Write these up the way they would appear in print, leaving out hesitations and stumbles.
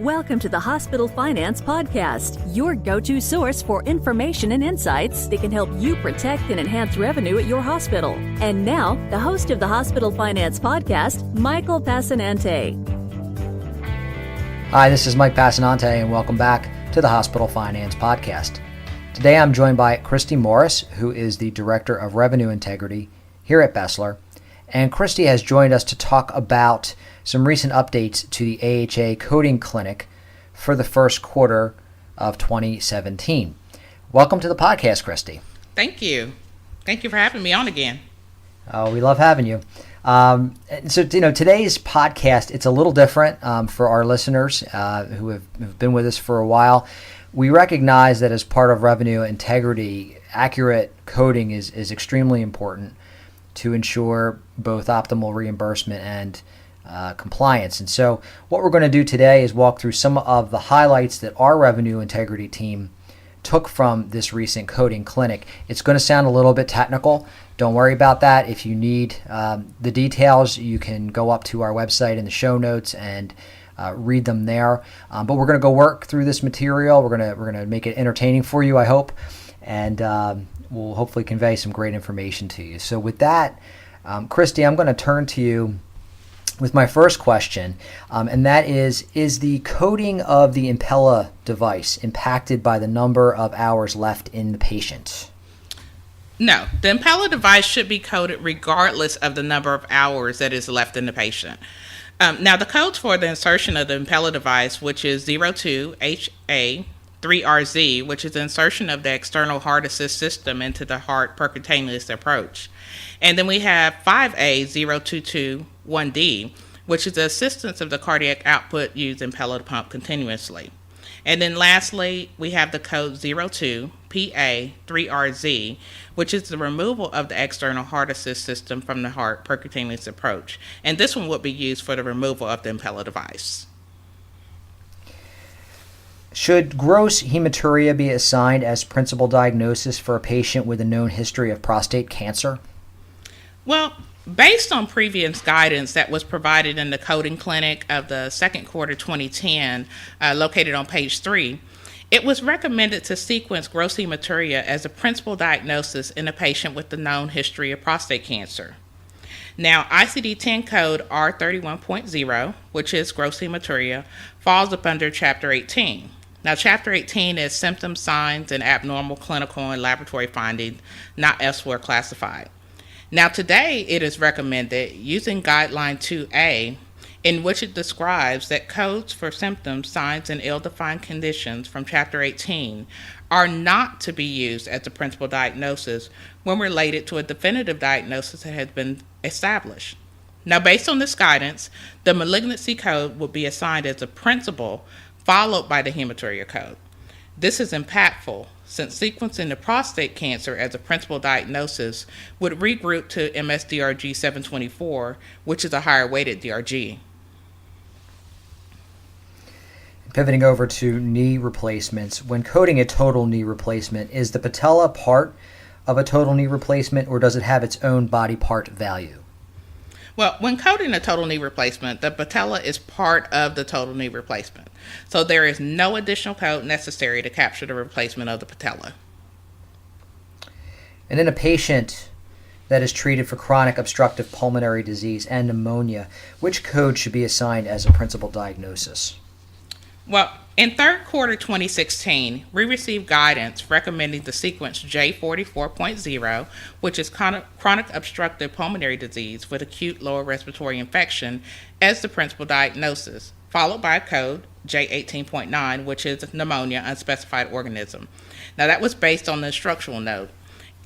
Welcome to the Hospital Finance Podcast, your go-to source for information and insights that can help you protect and enhance revenue at your hospital. And now, the host of the Hospital Finance Podcast, Michael Passanante. Hi, this is Mike Passanante, and welcome back to the Hospital Finance Podcast. Today I'm joined by Kristi Morris, who is the Director of Revenue Integrity here at BESLER. And Kristi has joined us to talk about some recent updates to the AHA coding clinic for the first quarter of 2017. Welcome to the podcast, Kristi. Thank you. Thank you for having me on again. Oh, we love having you. Today's podcast, it's a little different for our listeners who have been with us for a while. We recognize that as part of revenue integrity, accurate coding is extremely important to ensure both optimal reimbursement and compliance. And so what we're going to do today is walk through some of the highlights that our revenue integrity team took from this recent coding clinic. It's going to sound a little bit technical. Don't worry about that. If you need the details, you can go up to our website in the show notes and read them there. But we're going to go work through this material. We're going to make it entertaining for you, I hope, and we'll hopefully convey some great information to you. So with that, Kristi, I'm going to turn to you with my first question, and that is the coding of the Impella device impacted by the number of hours left in the patient? No, the Impella device should be coded regardless of the number of hours that is left in the patient. Now, the codes for the insertion of the Impella device, which is 02HA3RZ, which is the insertion of the external heart assist system into the heart percutaneous approach. And then we have 5A0221D, which is the assistance of the cardiac output used Impella to pump continuously. And then lastly, we have the code 02PA3RZ, which is the removal of the external heart assist system from the heart percutaneous approach. And this one would be used for the removal of the Impella device. Should gross hematuria be assigned as principal diagnosis for a patient with a known history of prostate cancer? Well, based on previous guidance that was provided in the coding clinic of the second quarter 2010, located on page 3, it was recommended to sequence gross hematuria as a principal diagnosis in a patient with a known history of prostate cancer. Now, ICD-10 code R31.0, which is gross hematuria, falls up under Chapter 18. Now, Chapter 18 is symptoms, signs, and abnormal clinical and laboratory findings not elsewhere classified. Now, today it is recommended using Guideline 2A, in which it describes that codes for symptoms, signs, and ill-defined conditions from Chapter 18 are not to be used as a principal diagnosis when related to a definitive diagnosis that has been established. Now, based on this guidance, the malignancy code will be assigned as a principal, followed by the hematuria code. This is impactful since sequencing the prostate cancer as a principal diagnosis would regroup to MS-DRG 724, which is a higher weighted DRG. Pivoting over to knee replacements, when coding a total knee replacement, is the patella part of a total knee replacement, or does it have its own body part value? Well, when coding a total knee replacement, the patella is part of the total knee replacement. So there is no additional code necessary to capture the replacement of the patella. And in a patient that is treated for chronic obstructive pulmonary disease and pneumonia, which code should be assigned as a principal diagnosis? Well, in third quarter 2016, we received guidance recommending the sequence J44.0, which is chronic obstructive pulmonary disease with acute lower respiratory infection, as the principal diagnosis, followed by a code J18.9, which is pneumonia, unspecified organism. Now, that was based on the instructional note,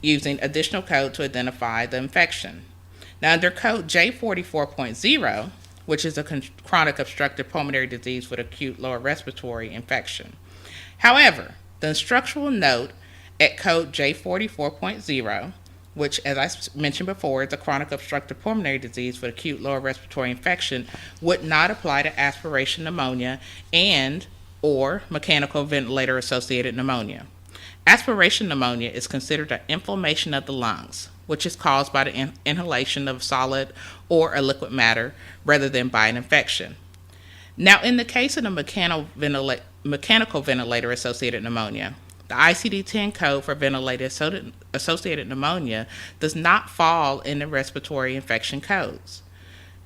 using additional code to identify the infection. Now, under code J44.0, which is a chronic obstructive pulmonary disease with acute lower respiratory infection. However, the instructional note at code J44.0, which, as I mentioned before, is a chronic obstructive pulmonary disease with acute lower respiratory infection, would not apply to aspiration pneumonia and or mechanical ventilator-associated pneumonia. Aspiration pneumonia is considered an inflammation of the lungs, which is caused by the inhalation of solid or a liquid matter rather than by an infection. Now, in the case of the mechanical ventilator-associated pneumonia, the ICD-10 code for ventilator-associated pneumonia does not fall in the respiratory infection codes.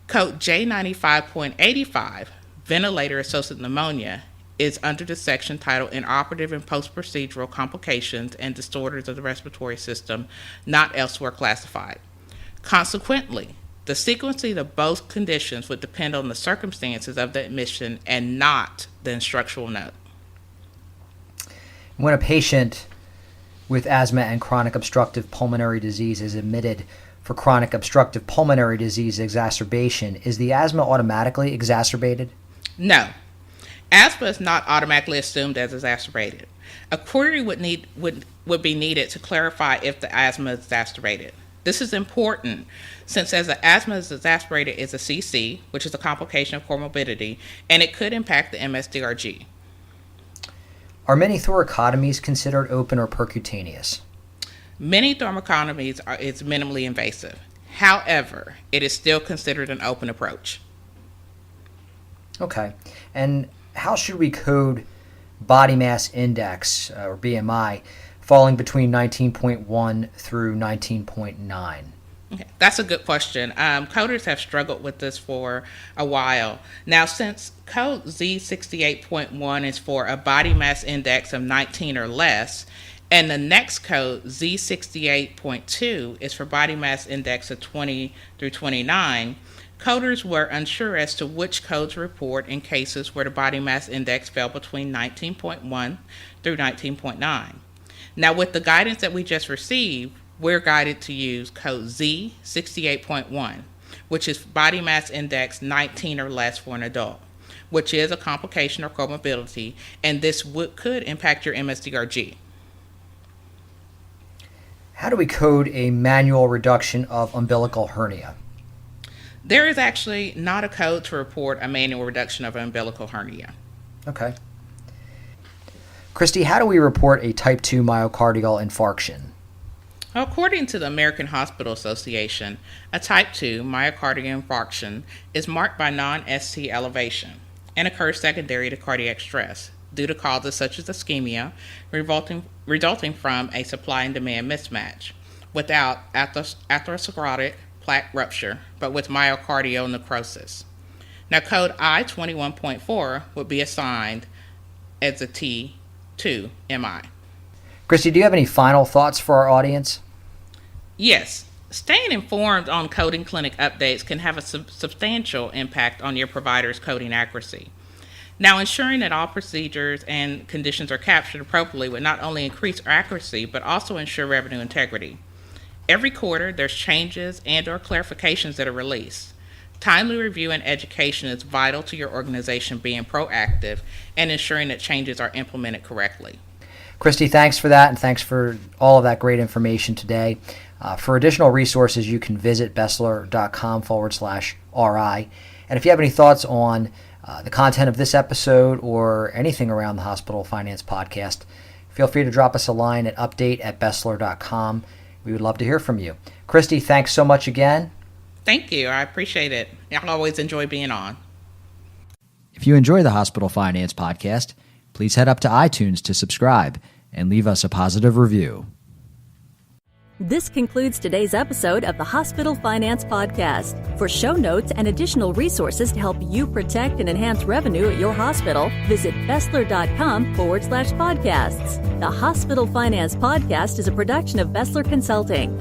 Code J95.85, ventilator-associated pneumonia, is under the section titled Inoperative and Post-Procedural Complications and Disorders of the Respiratory System, not elsewhere classified. Consequently, the sequencing of both conditions would depend on the circumstances of the admission and not the instructional note. When a patient with asthma and chronic obstructive pulmonary disease is admitted for chronic obstructive pulmonary disease exacerbation, is the asthma automatically exacerbated? No. Asthma is not automatically assumed as exacerbated. A query would be needed to clarify if the asthma is exacerbated. This is important since as the asthma is exacerbated is a CC, which is a complication of comorbidity, and it could impact the MSDRG. Are many thoracotomies considered open or percutaneous? Many thoracotomies is minimally invasive. However, it is still considered an open approach. Okay. And how should we code body mass index, or BMI, falling between 19.1 through 19.9? Okay, that's a good question. Coders have struggled with this for a while. Now, since code Z68.1 is for a body mass index of 19 or less, and the next code, Z68.2, is for body mass index of 20 through 29, coders were unsure as to which code to report in cases where the body mass index fell between 19.1 through 19.9. Now, with the guidance that we just received, we're guided to use code Z68.1, which is body mass index 19 or less for an adult, which is a complication or comorbidity, and this could impact your MSDRG. How do we code a manual reduction of umbilical hernia? There is actually not a code to report a manual reduction of an umbilical hernia. Okay. Kristi, how do we report a type 2 myocardial infarction? According to the American Hospital Association, a type 2 myocardial infarction is marked by non-ST elevation and occurs secondary to cardiac stress due to causes such as ischemia resulting from a supply and demand mismatch without atherosclerotic plaque rupture, but with myocardial necrosis. Now, code I-21.4 would be assigned as a T2MI. Kristi, do you have any final thoughts for our audience? Yes. Staying informed on coding clinic updates can have a substantial impact on your provider's coding accuracy. Now, ensuring that all procedures and conditions are captured appropriately would not only increase accuracy, but also ensure revenue integrity. Every quarter, there's changes and or clarifications that are released. Timely review and education is vital to your organization being proactive and ensuring that changes are implemented correctly. Kristi, thanks for that, and thanks for all of that great information today. For additional resources, you can visit BESLER.com/RI. And if you have any thoughts on the content of this episode or anything around the Hospital Finance Podcast, feel free to drop us a line at update@BESLER.com. We would love to hear from you. Kristi, thanks so much again. Thank you. I appreciate it. I always enjoy being on. If you enjoy the Hospital Finance Podcast, please head up to iTunes to subscribe and leave us a positive review. This concludes today's episode of the Hospital Finance Podcast. For show notes and additional resources to help you protect and enhance revenue at your hospital, visit BESLER.com/podcasts. The Hospital Finance Podcast is a production of BESLER Consulting.